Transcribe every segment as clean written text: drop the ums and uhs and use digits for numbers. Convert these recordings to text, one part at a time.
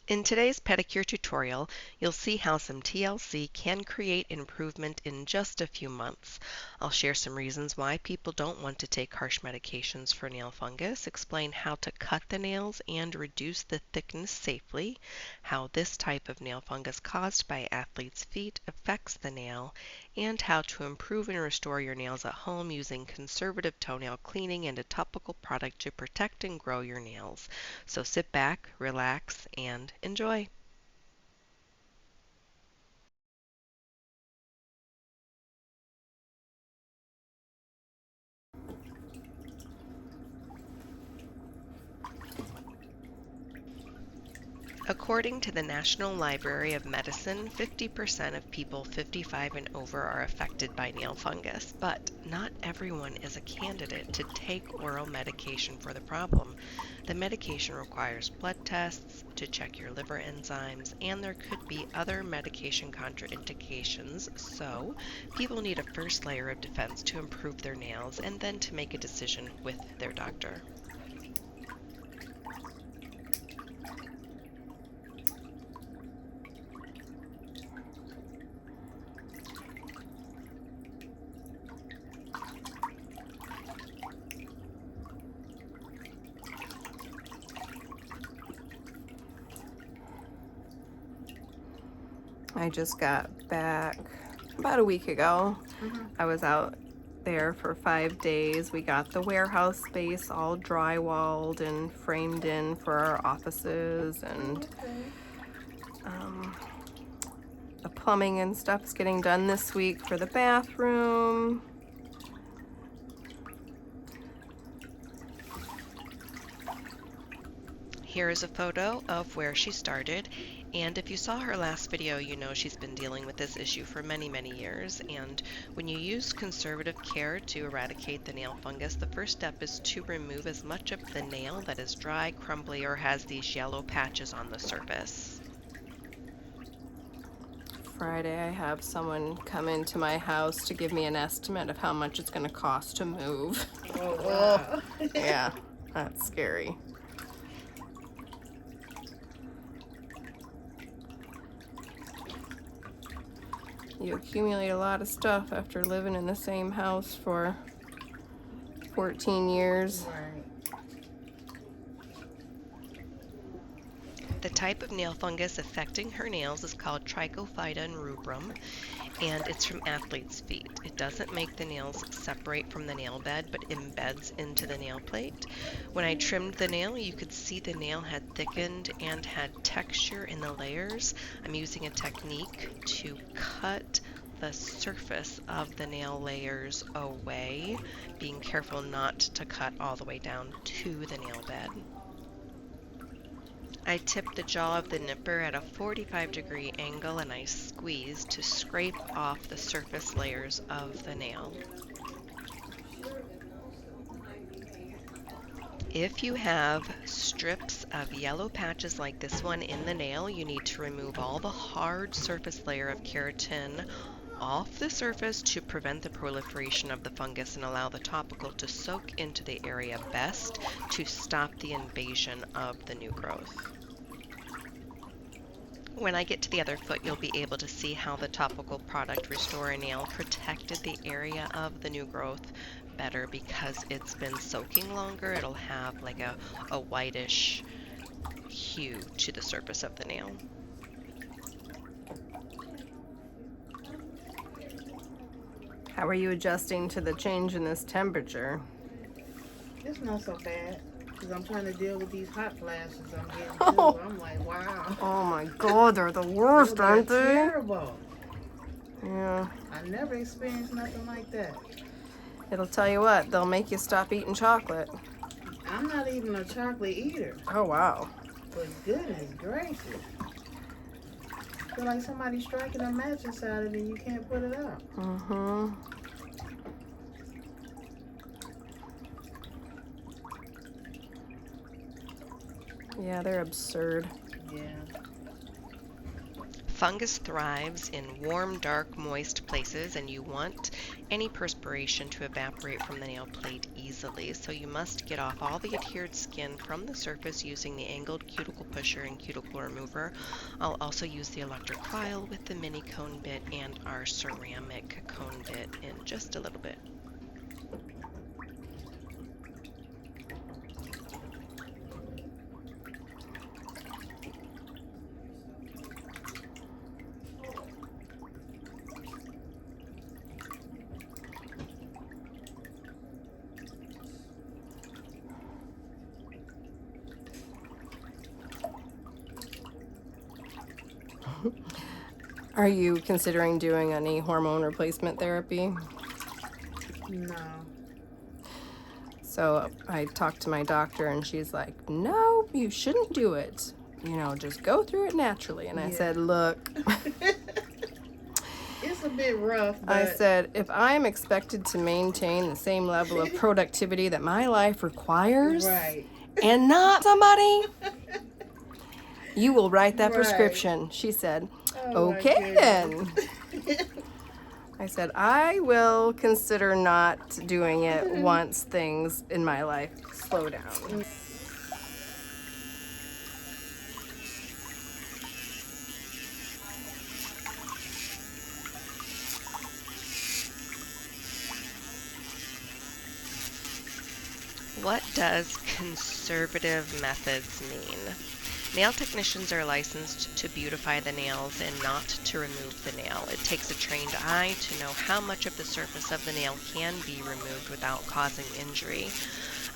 In today's pedicure tutorial, you'll see how some TLC can create improvement in just a few months. I'll share some reasons why people don't want to take harsh medications for nail fungus, explain how to cut the nails and reduce the thickness safely, how this type of nail fungus caused by athletes' feet affects the nail, and how to improve and restore your nails at home using conservative toenail cleaning and a topical product to protect and grow your nails. So sit back, relax, and enjoy. According to the National Library of Medicine, 50% of people 55 and over are affected by nail fungus, but not everyone is a candidate to take oral medication for the problem. The medication requires blood tests to check your liver enzymes, and there could be other medication contraindications, so people need a first layer of defense to improve their nails and then to make a decision with their doctor. I just got back about a week ago. I was out there for 5 days. We got the warehouse space all drywalled and framed in for our offices, and the plumbing and stuff is getting done this week for the bathroom. Here is a photo of where she started, and if you saw her last video, you know she's been dealing with this issue for many years. And when you use conservative care to eradicate the nail fungus, the first step is to remove as much of the nail that is dry, crumbly, or has these yellow patches on the surface. Friday I have someone come into my house to give me an estimate of how much it's going to cost to move. Oh, wow. Yeah, that's scary. You accumulate a lot of stuff after living in the same house for 14 years. Right. The type of nail fungus affecting her nails is called Trichophyton Rubrum, and it's from athlete's feet. It doesn't make the nails separate from the nail bed, but embeds into the nail plate. When I trimmed the nail, you could see the nail had thickened and had texture in the layers. I'm using a technique to cut the surface of the nail layers away, being careful not to cut all the way down to the nail bed. I tip the jaw of the nipper at a 45-degree angle and I squeeze to scrape off the surface layers of the nail. If you have strips of yellow patches like this one in the nail, you need to remove all the hard surface layer of keratin off the surface to prevent the proliferation of the fungus and allow the topical to soak into the area best to stop the invasion of the new growth. When I get to the other foot, you'll be able to see how the topical product Restore a Nail protected the area of the new growth better because it's been soaking longer. It'll have like a whitish hue to the surface of the nail. How are you adjusting to the change in this temperature? It's not so bad because I'm trying to deal with these hot flashes I'm getting too. Oh. I'm like, wow. Oh my God, they're the worst, They're aren't they? terrible. Yeah. I never experienced nothing like that. It'll tell you what, they'll make you stop eating chocolate. I'm not even a chocolate eater, Oh wow. but goodness gracious. I feel like somebody's striking a match inside of it and you can't put it out. Mm-hmm. Yeah, they're absurd. Yeah. Fungus thrives in warm, dark, moist places, and you want any perspiration to evaporate from the nail plate easily. So you must get off all the adhered skin from the surface using the angled cuticle pusher and cuticle remover. I'll also use the electric file with the mini cone bit and our ceramic cone bit in just a little bit. Are you considering doing any hormone replacement therapy? No. So I talked to my doctor and she's like, no, you shouldn't do it. You know, just go through it naturally. And I said, look, It's a bit rough, but I said, if I'm expected to maintain the same level of productivity that my life requires right. and not somebody, you will write that Right. prescription. She said, Oh, my okay then. goodness. I said, I will consider not doing it once things in my life slow down. What does conservative methods mean? Nail technicians are licensed to beautify the nails and not to remove the nail. It takes a trained eye to know how much of the surface of the nail can be removed without causing injury.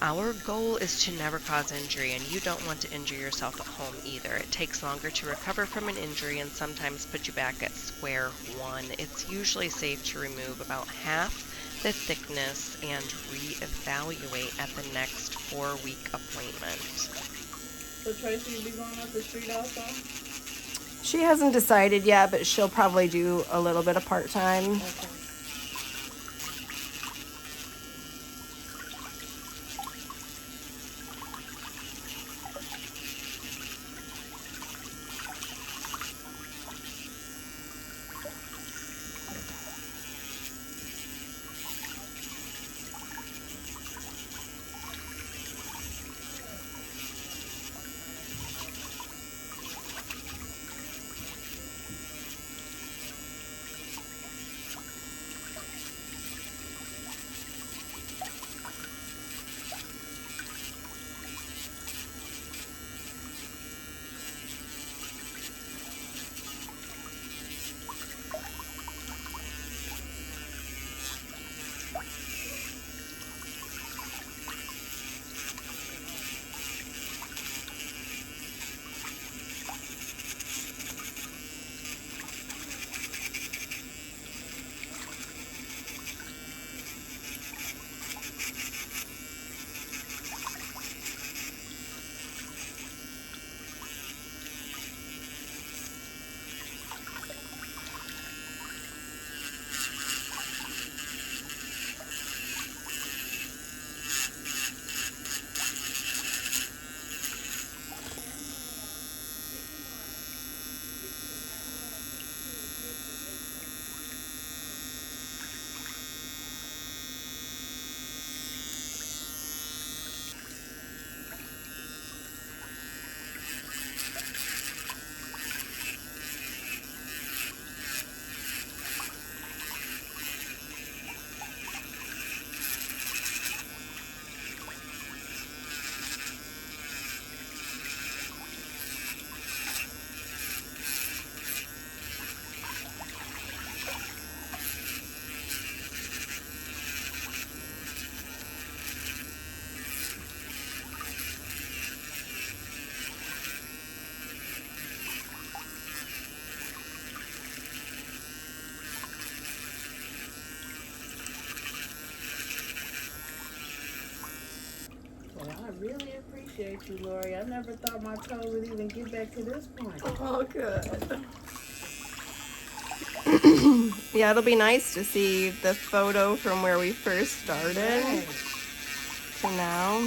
Our goal is to never cause injury, and you don't want to injure yourself at home either. It takes longer to recover from an injury and sometimes put you back at square one. It's usually safe to remove about half the thickness and reevaluate at the next 4-week appointment. So Tracy, you be going up the street also? She hasn't decided yet, but she'll probably do a little bit of part-time. Okay. Well, I really appreciate you, Lori. I never thought my toe would even get back to this point. Oh, good. Yeah, it'll be nice to see the photo from where we first started Right. to now.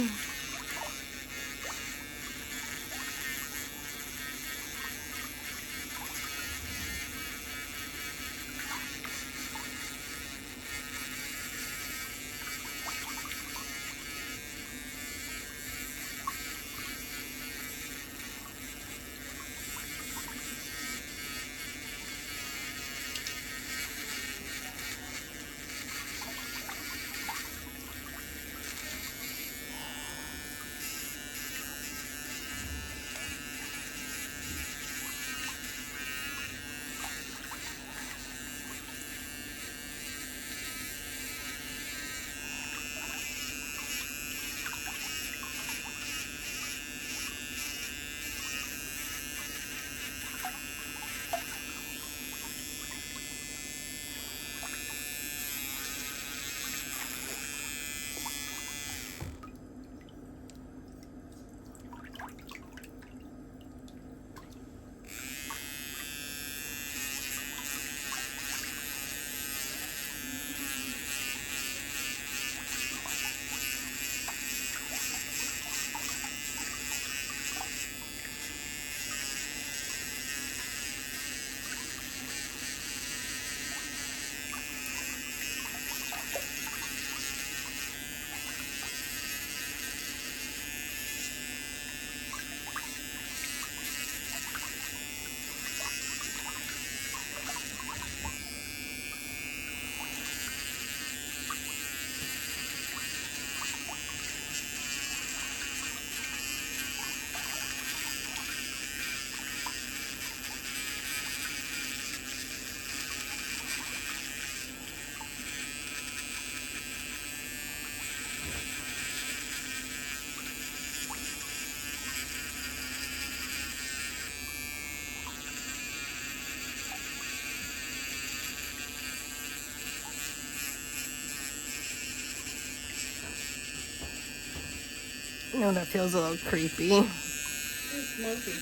know that feels a little creepy. It's mostly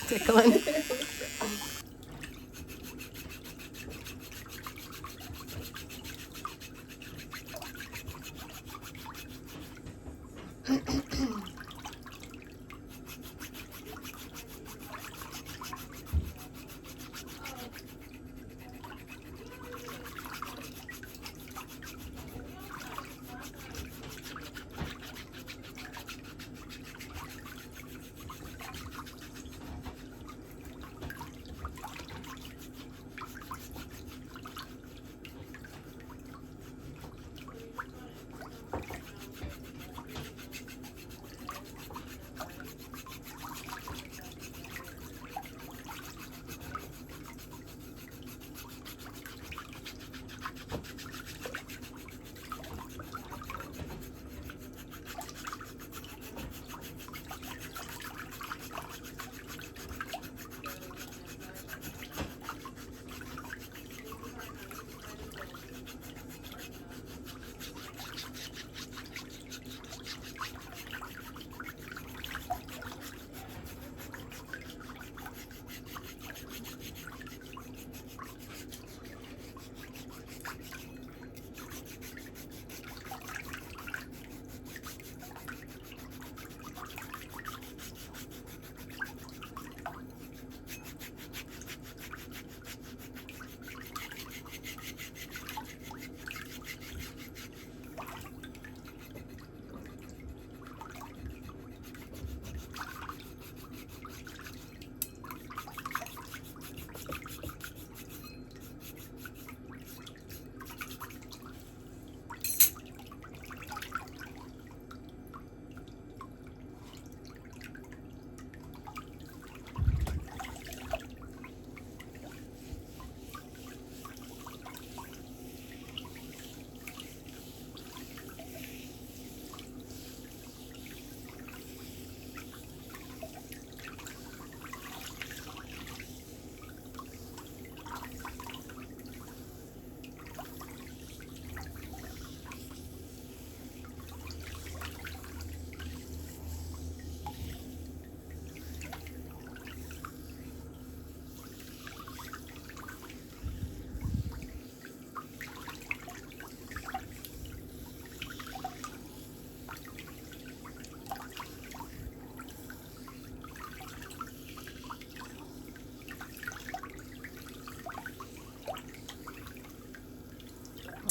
Tickling. tickling.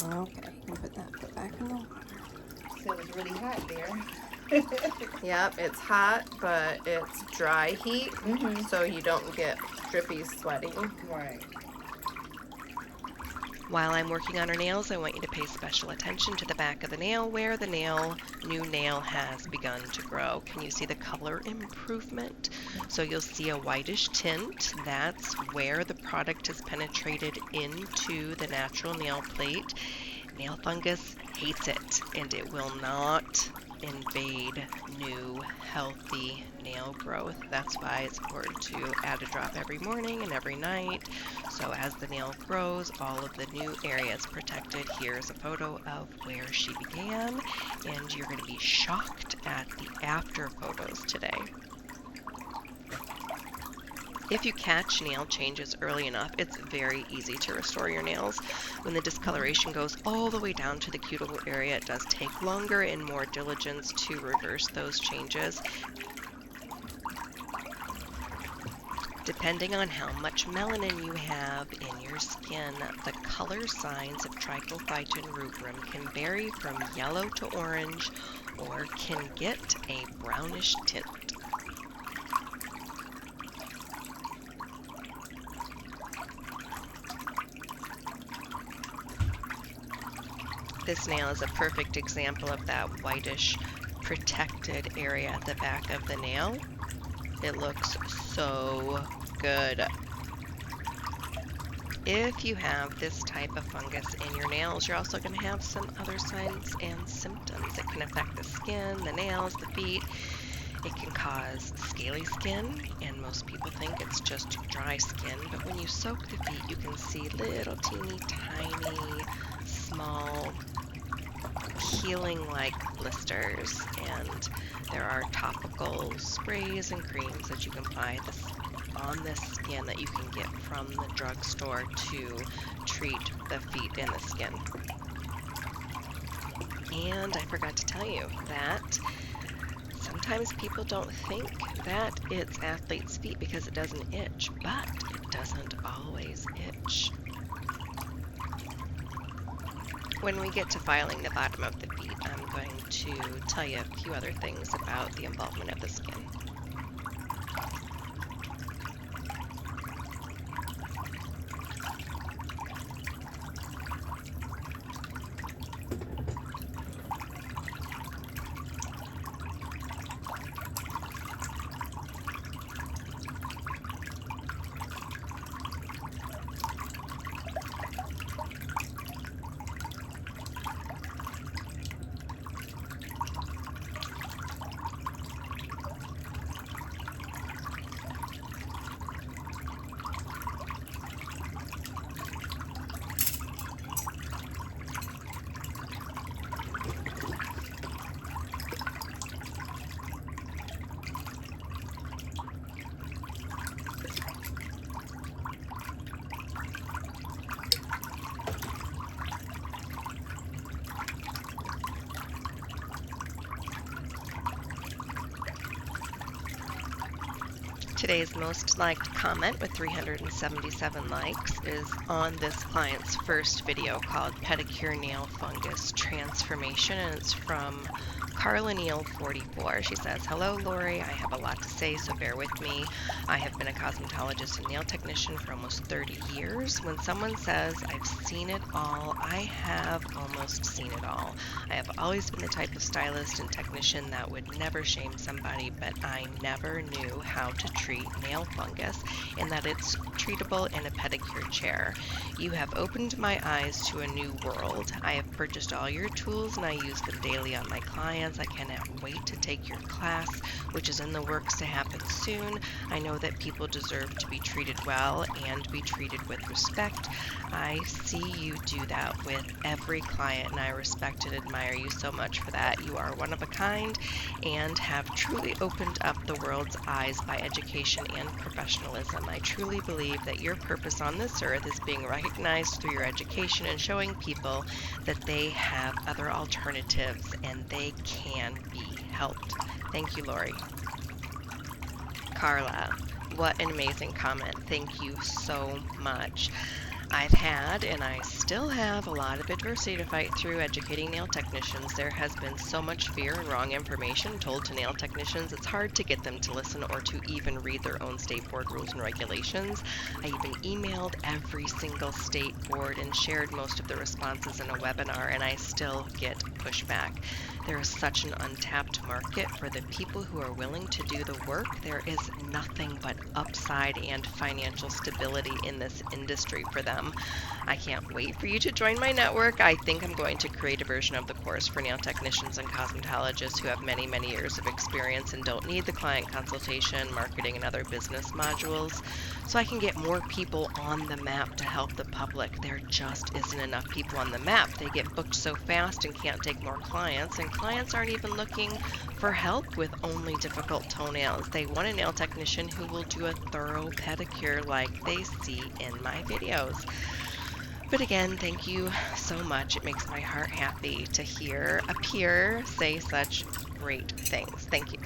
Okay, you can put that foot back in the water. So it's really hot there. Yep, it's hot, but it's dry heat, so you don't get drippy sweating. Right. While I'm working on her nails, I want you to pay special attention to the back of the nail where the new nail has begun to grow. Can you see the color improvement? So you'll see a whitish tint. That's where the product has penetrated into the natural nail plate. Nail fungus hates it, and it will not invade new, healthy nail growth. That's why it's important to add a drop every morning and every night. So as the nail grows, all of the new areas protected. Here's a photo of where she began, and you're going to be shocked at the after photos today. If you catch nail changes early enough, it's very easy to restore your nails. When the discoloration goes all the way down to the cuticle area, it does take longer and more diligence to reverse those changes. Depending on how much melanin you have in your skin, the color signs of Trichophyton Rubrum can vary from yellow to orange or can get a brownish tint. This nail is a perfect example of that whitish protected area at the back of the nail. It looks so good. If you have this type of fungus in your nails, you're also going to have some other signs and symptoms. It can affect the skin, the nails, the feet. It can cause scaly skin, and most people think it's just dry skin, but when you soak the feet, you can see little teeny tiny small healing like blisters, and there are topical sprays and creams that you can apply on the skin that you can get from the drugstore to treat the feet and the skin. And I forgot to tell you that sometimes people don't think that it's athlete's feet because it doesn't itch, but it doesn't always itch. When we get to filing the bottom of the feet, I'm going to tell you a few other things about the involvement of the skin. Today's most liked comment with 377 likes is on this client's first video called Pedicure Nail Fungus Transformation, and it's from Carla Neal 44. She says, "Hello Lori, I have a lot to say, so bear with me. I have been a cosmetologist and nail technician for almost 30 years. When someone says I've seen it all, I have almost seen it all. I have always been the type of stylist and technician that would never shame somebody, but I never knew how to treat nail fungus and that it's treatable in a pedicure chair. You have opened my eyes to a new world. I have purchased all your tools and I use them daily on my clients. I cannot wait to take your class, which is in the works to happen soon. I know that people deserve to be treated well and be treated with respect. I see you do that with every client, and I respect and admire you so much for that. You are one of a kind and have truly opened up the world's eyes by education and professionalism. I truly believe that your purpose on this earth is being recognized through your education and showing people that they have other alternatives and they can be helped. Thank you, Lori." Carla, what an amazing comment. Thank you so much. I've had, and I still have, a lot of adversity to fight through educating nail technicians. There has been so much fear and wrong information told to nail technicians, it's hard to get them to listen or to even read their own state board rules and regulations. I even emailed every single state board and shared most of the responses in a webinar, and I still get pushback. There is such an untapped market for the people who are willing to do the work. There is nothing but upside and financial stability in this industry for them. I can't wait for you to join my network. I think I'm going to create a version of the course for nail technicians and cosmetologists who have many, many years of experience and don't need the client consultation, marketing, and other business modules, so I can get more people on the map to help the public. There just isn't enough people on the map. They get booked so fast and can't take more clients, and clients aren't even looking for help with only difficult toenails. They want a nail technician who will do a thorough pedicure like they see in my videos. But again, thank you so much. It makes my heart happy to hear a peer say such great things. Thank you.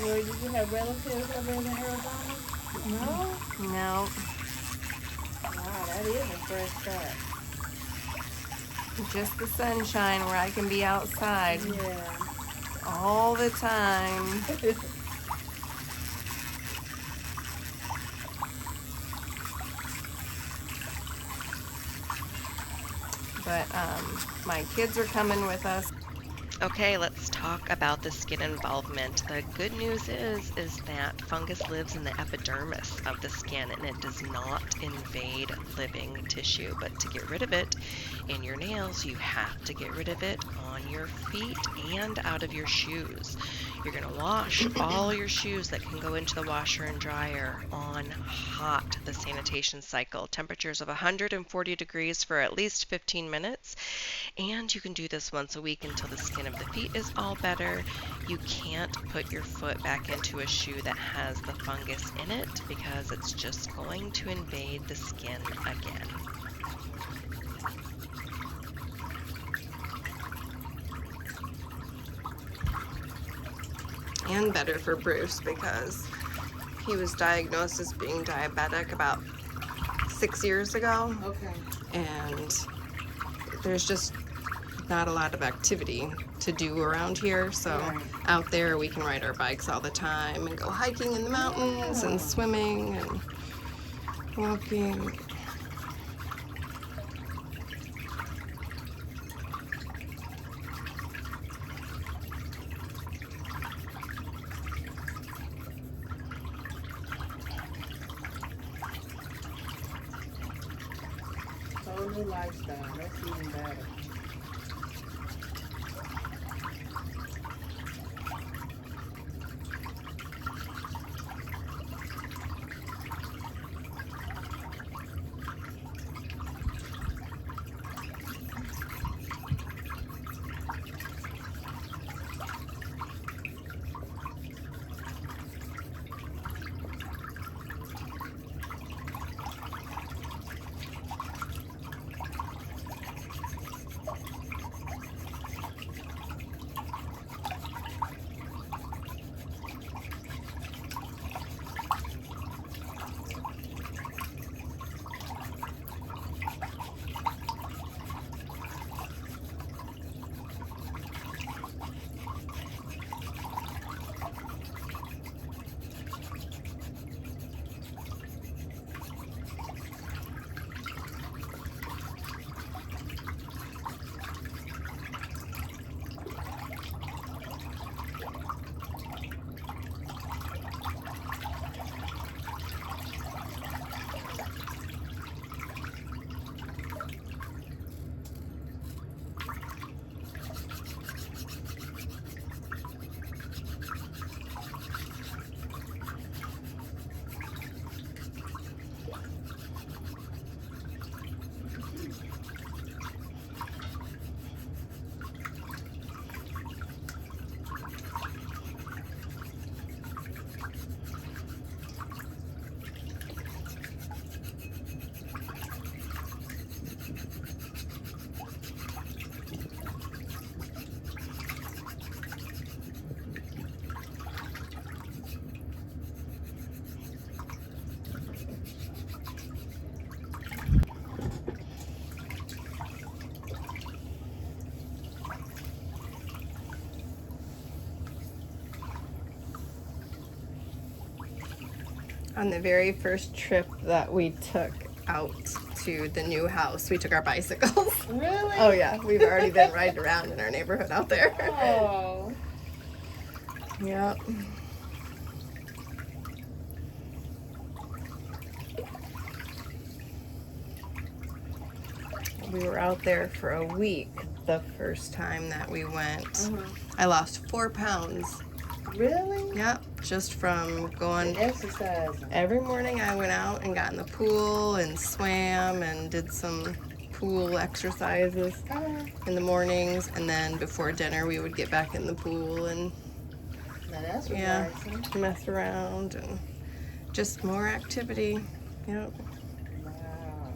Well, did you have relatives over in Arizona? No? No, Wow, that is a fresh start. just the sunshine where I can be outside Yeah. all the time. But my kids are coming with us. Okay, let's talk about the skin involvement. The good news is that fungus lives in the epidermis of the skin and it does not invade living tissue. But to get rid of it in your nails, you have to get rid of it on your feet and out of your shoes. You're going to wash all your shoes that can go into the washer and dryer on hot, the sanitation cycle. Temperatures of 140 degrees for at least 15 minutes. And you can do this once a week until the skin of the feet is all better. You can't put your foot back into a shoe that has the fungus in it because it's just going to invade the skin again. And better for Bruce because he was diagnosed as being diabetic about 6 years ago. Okay. And there's just not a lot of activity to do around here. So Right. out there we can ride our bikes all the time and go hiking in the mountains and swimming and walking. Whole new lifestyle. That's even better. On the very first trip that we took out to the new house, we took our bicycles. Really? Oh yeah, we've already been riding around in our neighborhood out there. Oh. Yep. We were out there for a week the first time that we went. I lost 4 pounds. Really? Yep, just from going. Exercising. Every morning I went out and got in the pool and swam and did some pool exercises in the mornings, and then before dinner we would get back in the pool and Now that's yeah, relaxing. mess around and just more activity. Yep. Wow.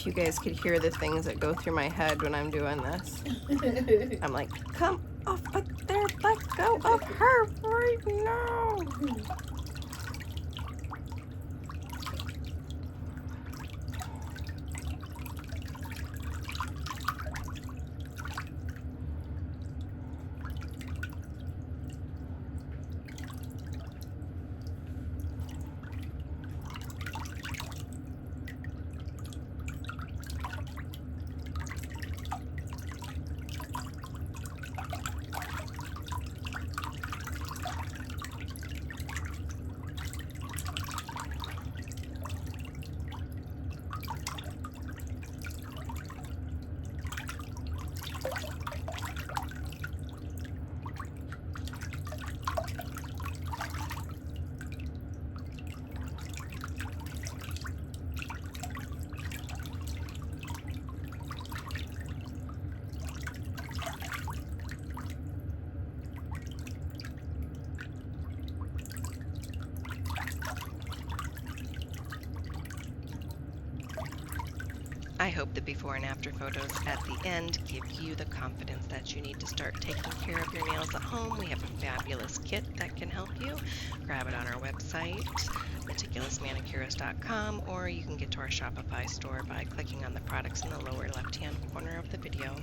If you guys could hear the things that go through my head when I'm doing this. I'm like, come off of there, let go of her right now. I hope the before and after photos at the end give you the confidence that you need to start taking care of your nails at home. We have a fabulous kit that can help you. Grab it on our website, meticulousmanicurist.com, or you can get to our Shopify store by clicking on the products in the lower left-hand corner of the video.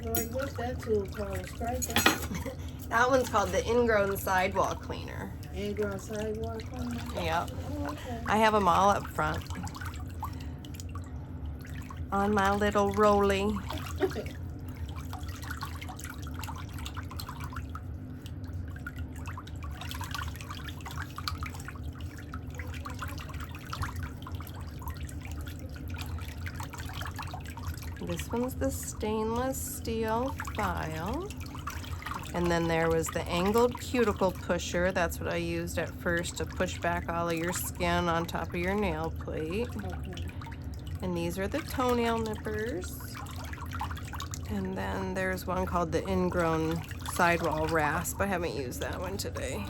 Like, what's that tool called? A striker? That one's called the ingrown sidewall cleaner. Ingrown sidewalk cleaner? Yep. Oh, okay. I have them all up front. On my little rolly. This one's the stainless steel file. And then there was the angled cuticle pusher. That's what I used at first to push back all of your skin on top of your nail plate. Okay. And these are the toenail nippers. And then there's one called the ingrown sidewall rasp. I haven't used that one today.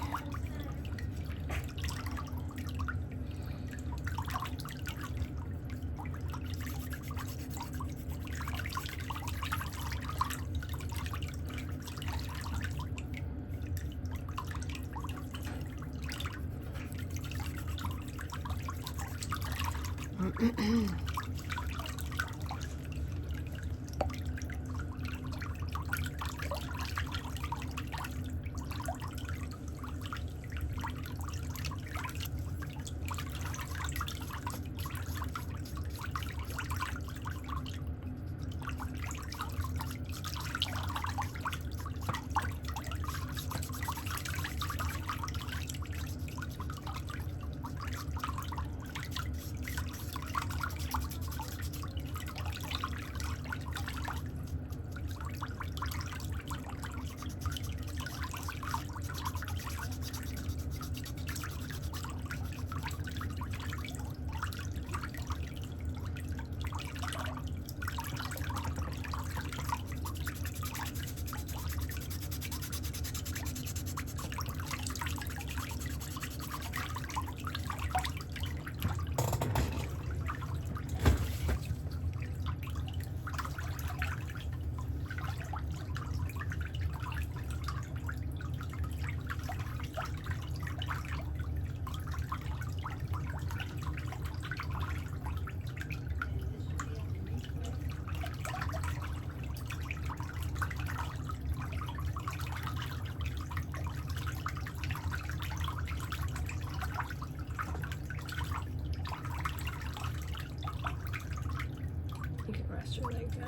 You can rest your leg down.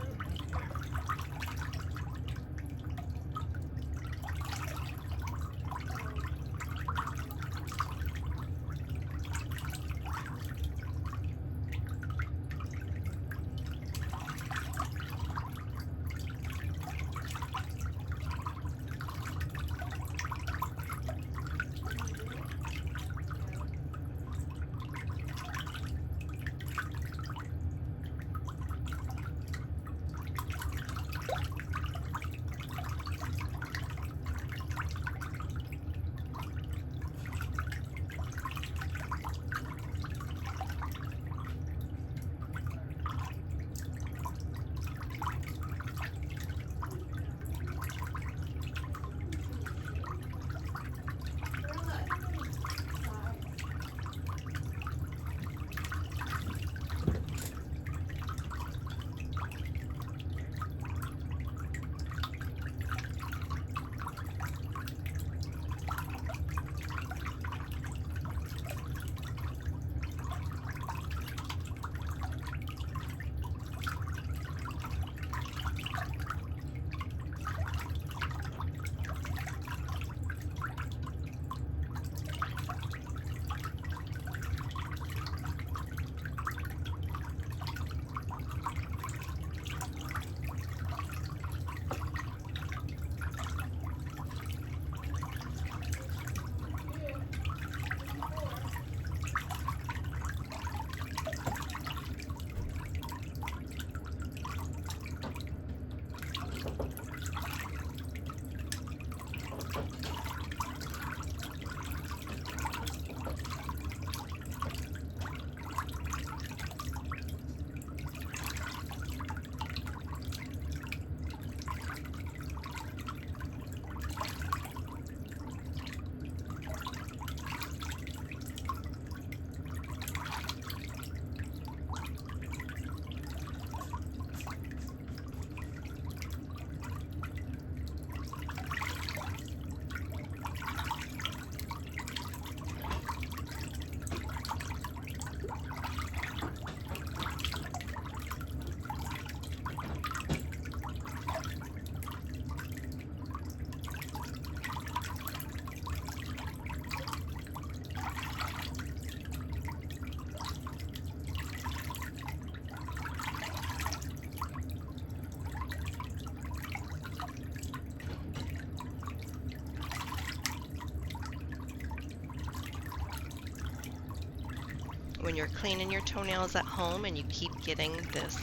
When you're cleaning your toenails at home and you keep getting this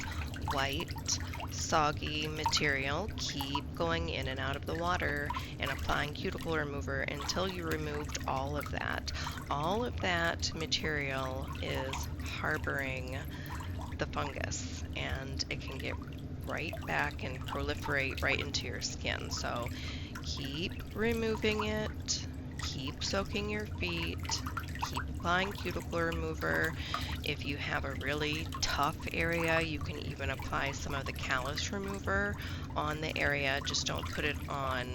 white, soggy material, keep going in and out of the water and applying cuticle remover until you removed all of that. All of that material is harboring the fungus, and it can get right back and proliferate right into your skin. So keep removing it, Keep soaking your feet. Keep applying cuticle remover. If you have a really tough area, you can even apply some of the callus remover on the area. Just don't put it on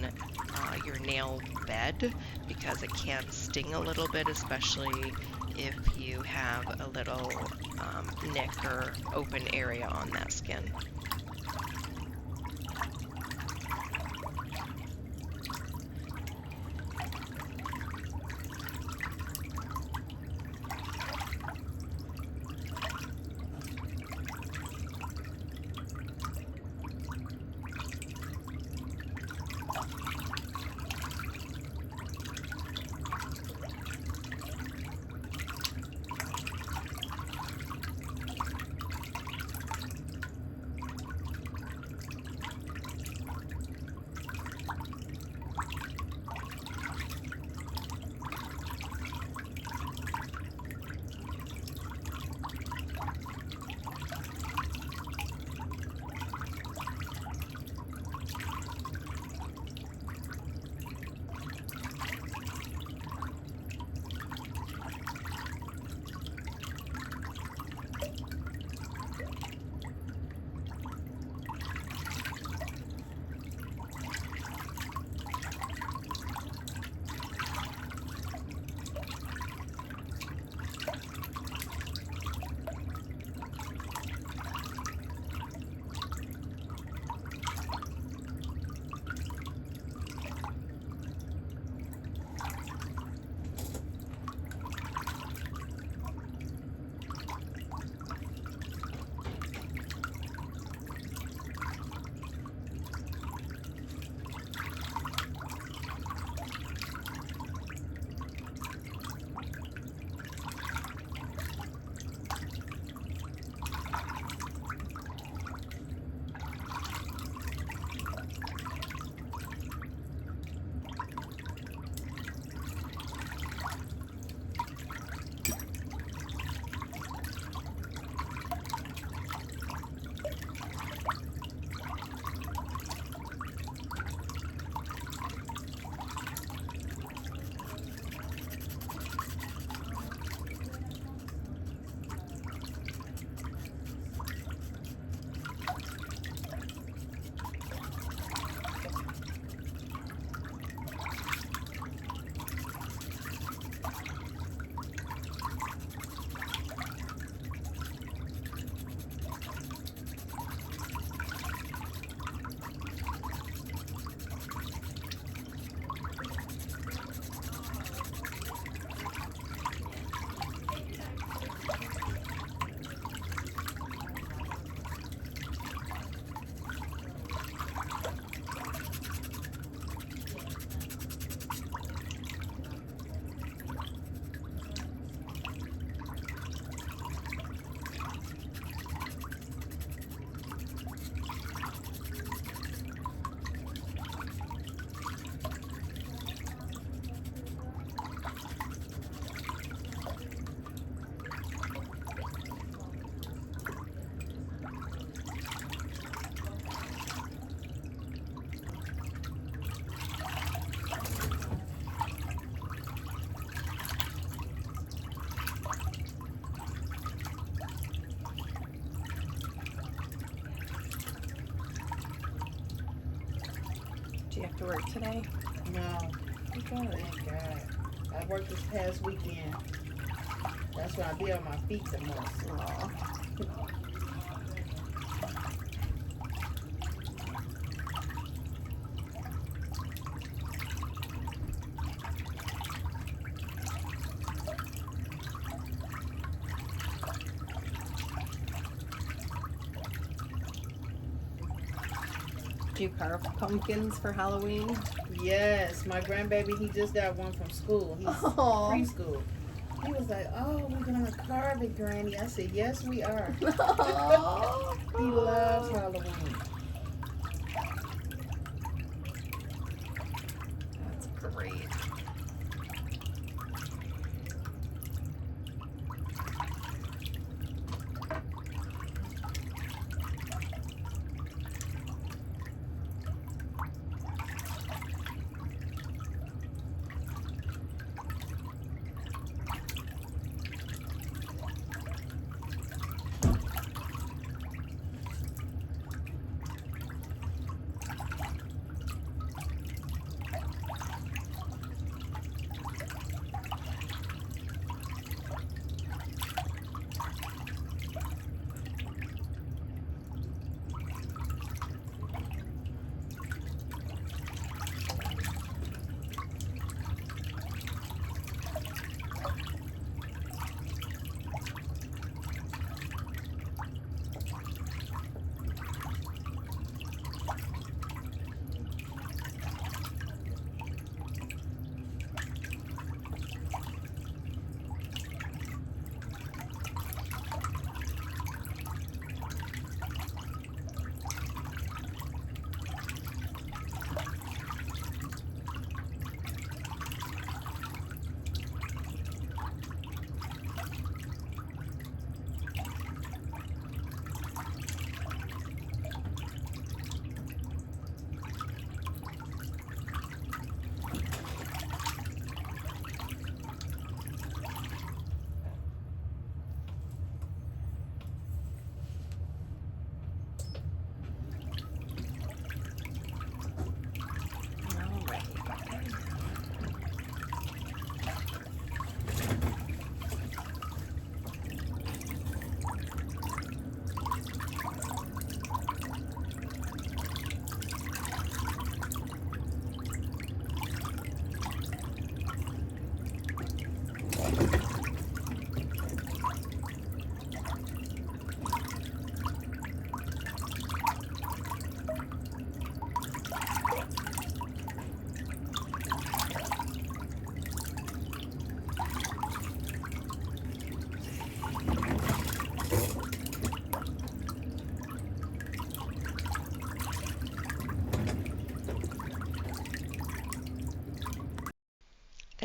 your nail bed because it can sting a little bit, especially if you have a little nick or open area on that skin. Do you have to work today? No, Okay. thank God. I worked this past weekend. That's why I be on my feet the most. Aw. Do you carve pumpkins for Halloween? Yes, my grandbaby, he just got one from school. He's Aw. preschool. He was like, "Oh, we're gonna carve it, Granny." I said, "Yes, we are." Aw. He loves Halloween. That's great.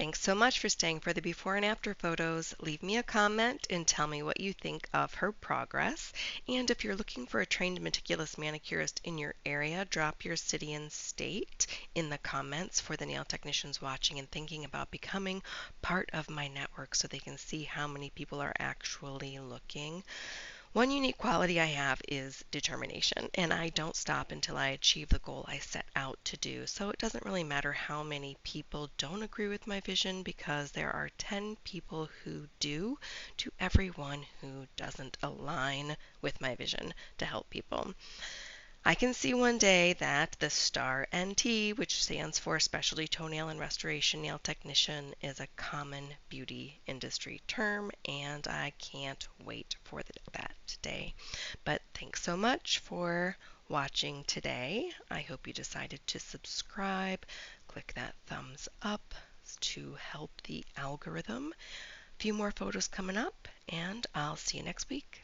Thanks so much for staying for the before and after photos. Leave me a comment and tell me what you think of her progress. And if you're looking for a trained meticulous manicurist in your area, drop your city and state in the comments for the nail technicians watching and thinking about becoming part of my network so they can see how many people are actually looking. One unique quality I have is determination, and I don't stop until I achieve the goal I set out to do. So it doesn't really matter how many people don't agree with my vision, because there are 10 people who do to everyone who doesn't align with my vision to help people. I can see one day that the STAR NT, which stands for Specialty Toenail and Restoration Nail Technician, is a common beauty industry term, and I can't wait for that day. But thanks so much for watching today. I hope you decided to subscribe. Click that thumbs up to help the algorithm. A few more photos coming up, and I'll see you next week.